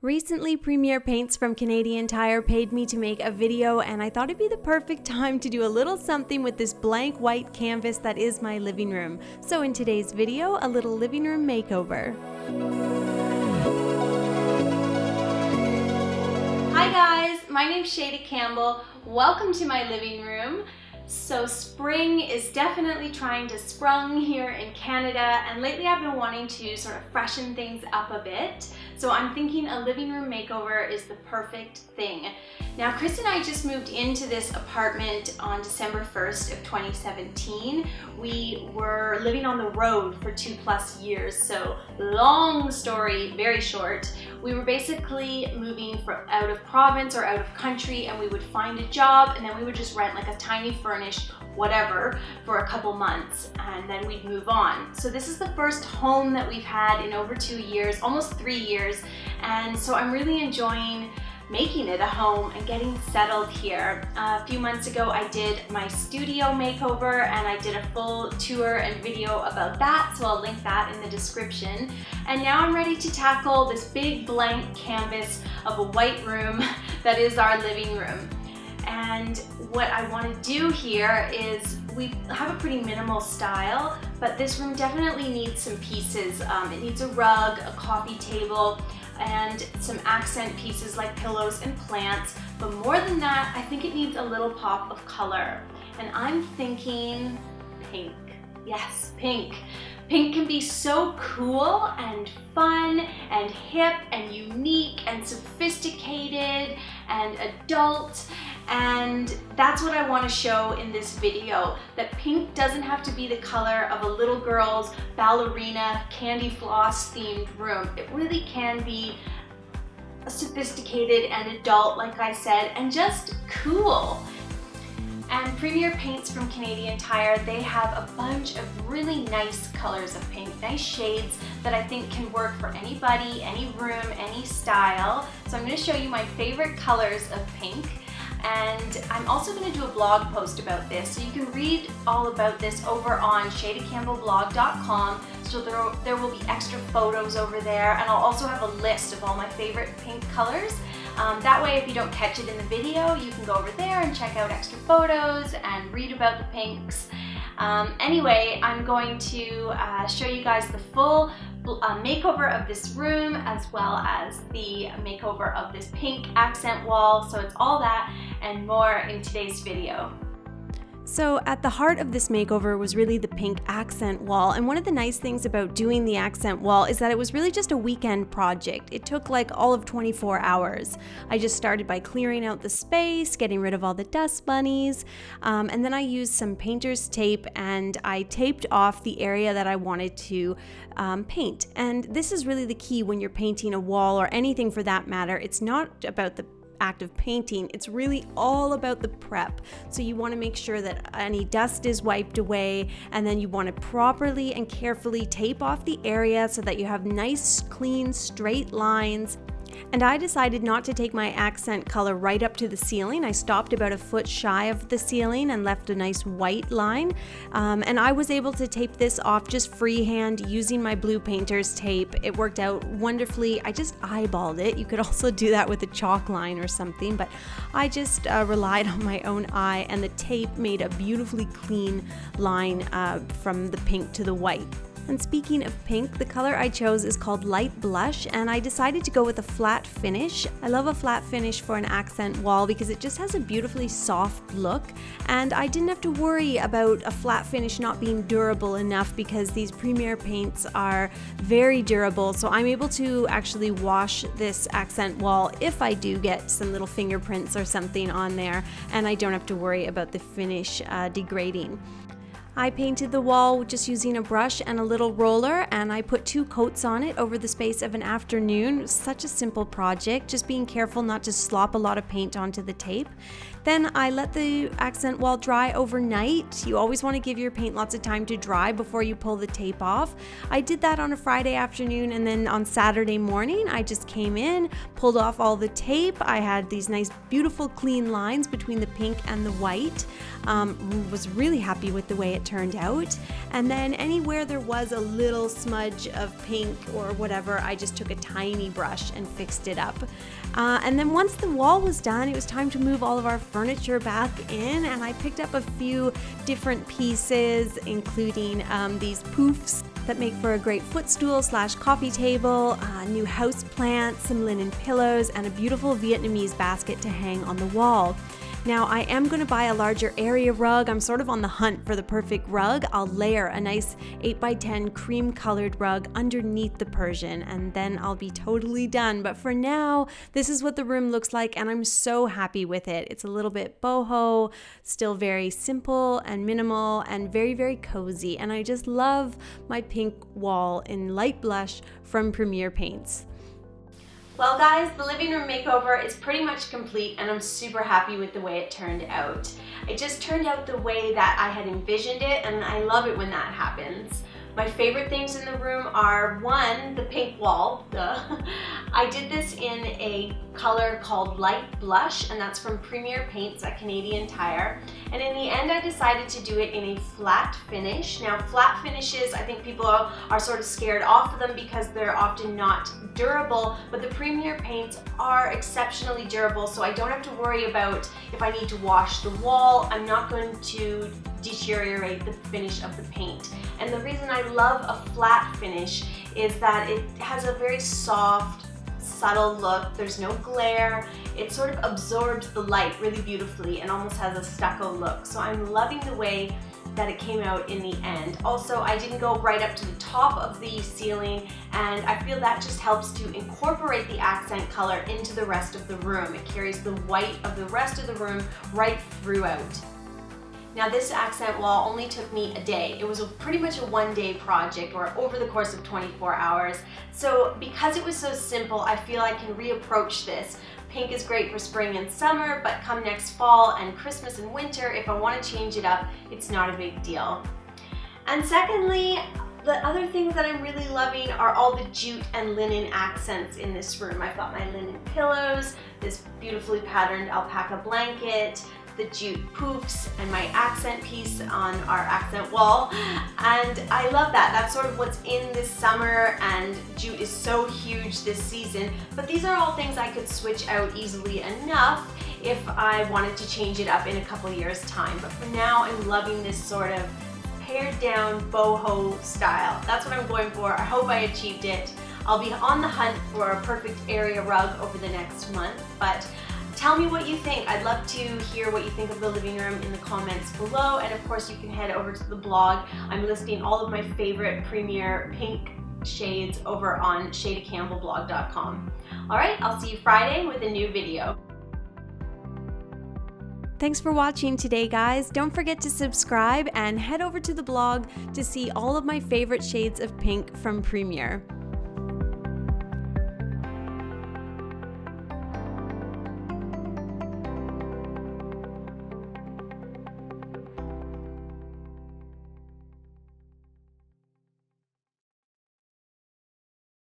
Recently, Premier Paints from Canadian Tire paid me to make a video, and I thought it'd be the perfect time to do a little something with this blank white canvas that is my living room. So in today's video, a little living room makeover. Hi guys, my name's Shayda Campbell. Welcome to my living room. So spring is definitely trying to sprung here in Canada, and lately I've been wanting to sort of freshen things up a bit. So I'm thinking a living room makeover is the perfect thing. Now Chris and I just moved into this apartment on December 1st of 2017. We were living on the road for 2+ years, so long story, very short. We were basically moving out of province or out of country, and we would find a job and then we would just rent like a tiny furnished whatever for a couple months, and then we'd move on. So this is the first home that we've had in over 2 years, almost 3 years, and so I'm really enjoying making it a home and getting settled here. A few months ago I did my studio makeover, and I did a full tour and video about that, so I'll link that in the description. And now I'm ready to tackle this big blank canvas of a white room that is our living room. And what I want to do here is, we have a pretty minimal style, but this room definitely needs some pieces. It needs a rug, a coffee table, and some accent pieces like pillows and plants. But more than that, I think it needs a little pop of color. And I'm thinking pink. Yes, pink. Pink can be so cool and fun and hip and unique and sophisticated and adult. And that's what I want to show in this video, that pink doesn't have to be the color of a little girl's ballerina candy floss themed room. It really can be sophisticated and adult, like I said, and just cool. And Premier Paints from Canadian Tire, they have a bunch of really nice colors of pink, nice shades that I think can work for anybody, any room, any style. So I'm going to show you my favorite colors of pink. And I'm also going to do a blog post about this, so you can read all about this over on shaydacampbellblog.com. So there will be extra photos over there, and I'll also have a list of all my favorite pink colors. That way, if you don't catch it in the video, you can go over there and check out extra photos and read about the pinks. Anyway, I'm going to show you guys the full makeover of this room, as well as the makeover of this pink accent wall. So it's all that and more in today's video. So at the heart of this makeover was really the pink accent wall, and one of the nice things about doing the accent wall is that it was really just a weekend project. It took like all of 24 hours. I just started by clearing out the space, getting rid of all the dust bunnies, and then I used some painter's tape and I taped off the area that I wanted to paint. And this is really the key when you're painting a wall or anything for that matter. It's not about the act of painting, it's really all about the prep. So you want to make sure that any dust is wiped away, and then you want to properly and carefully tape off the area so that you have nice, clean, straight lines. And I decided not to take my accent color right up to the ceiling. I stopped about a foot shy of the ceiling and left a nice white line. And I was able to tape this off just freehand using my blue painter's tape. It worked out wonderfully. I just eyeballed it. You could also do that with a chalk line or something, but I just relied on my own eye, and the tape made a beautifully clean line from the pink to the white. And speaking of pink, the color I chose is called Light Blush, and I decided to go with a flat finish. I love a flat finish for an accent wall because it just has a beautifully soft look, and I didn't have to worry about a flat finish not being durable enough because these Premier paints are very durable, so I'm able to actually wash this accent wall if I do get some little fingerprints or something on there, and I don't have to worry about the finish degrading. I painted the wall just using a brush and a little roller, and I put 2 coats on it over the space of an afternoon. Such a simple project, just being careful not to slop a lot of paint onto the tape. Then I let the accent wall dry overnight. You always want to give your paint lots of time to dry before you pull the tape off. I did that on a Friday afternoon, and then on Saturday morning I just came in, pulled off all the tape. I had these nice beautiful clean lines between the pink and the white. Was really happy with the way it turned out. And then anywhere there was a little smudge of pink or whatever, I just took a tiny brush and fixed it up. And then once the wall was done, it was time to move all of our furniture back in, and I picked up a few different pieces, including these poofs that make for a great footstool / coffee table, new house plants, some linen pillows, and a beautiful Vietnamese basket to hang on the wall. Now I am going to buy a larger area rug. I'm sort of on the hunt for the perfect rug. I'll layer a nice 8x10 cream colored rug underneath the Persian, and then I'll be totally done. But for now, this is what the room looks like, and I'm so happy with it. It's a little bit boho, still very simple and minimal and very, very cozy. And I just love my pink wall in light blush from Premier Paints. Well guys, the living room makeover is pretty much complete and I'm super happy with the way it turned out. It just turned out the way that I had envisioned it, and I love it when that happens. My favorite things in the room are, one, the pink wall. I did this in a color called Light Blush, and that's from Premier Paints at Canadian Tire. And in the end, I decided to do it in a flat finish. Now, flat finishes, I think people are sort of scared off of them because they're often not durable, but the Premier Paints are exceptionally durable, so I don't have to worry about if I need to wash the wall. I'm not going to deteriorate the finish of the paint. And the reason I love a flat finish is that it has a very soft, subtle look. There's no glare. It sort of absorbs the light really beautifully and almost has a stucco look. So I'm loving the way that it came out in the end. Also, I didn't go right up to the top of the ceiling, and I feel that just helps to incorporate the accent color into the rest of the room. It carries the white of the rest of the room right throughout. Now this accent wall only took me a day. It was pretty much a one-day project, or over the course of 24 hours. So because it was so simple, I feel I can reapproach this. Pink is great for spring and summer, but come next fall and Christmas and winter, if I want to change it up, it's not a big deal. And secondly, the other things that I'm really loving are all the jute and linen accents in this room. I've got my linen pillows, this beautifully patterned alpaca blanket, the jute poofs, and my accent piece on our accent wall. And I love that. That's sort of what's in this summer, and jute is so huge this season. But these are all things I could switch out easily enough if I wanted to change it up in a couple years' time. But for now, I'm loving this sort of pared down boho style. That's what I'm going for. I hope I achieved it. I'll be on the hunt for a perfect area rug over the next month, but tell me what you think. I'd love to hear what you think of the living room in the comments below, and of course you can head over to the blog. I'm listing all of my favorite Premier pink shades over on ShaydaCampbellblog.com. Alright, I'll see you Friday with a new video. Thanks for watching today, guys. Don't forget to subscribe and head over to the blog to see all of my favorite shades of pink from Premier.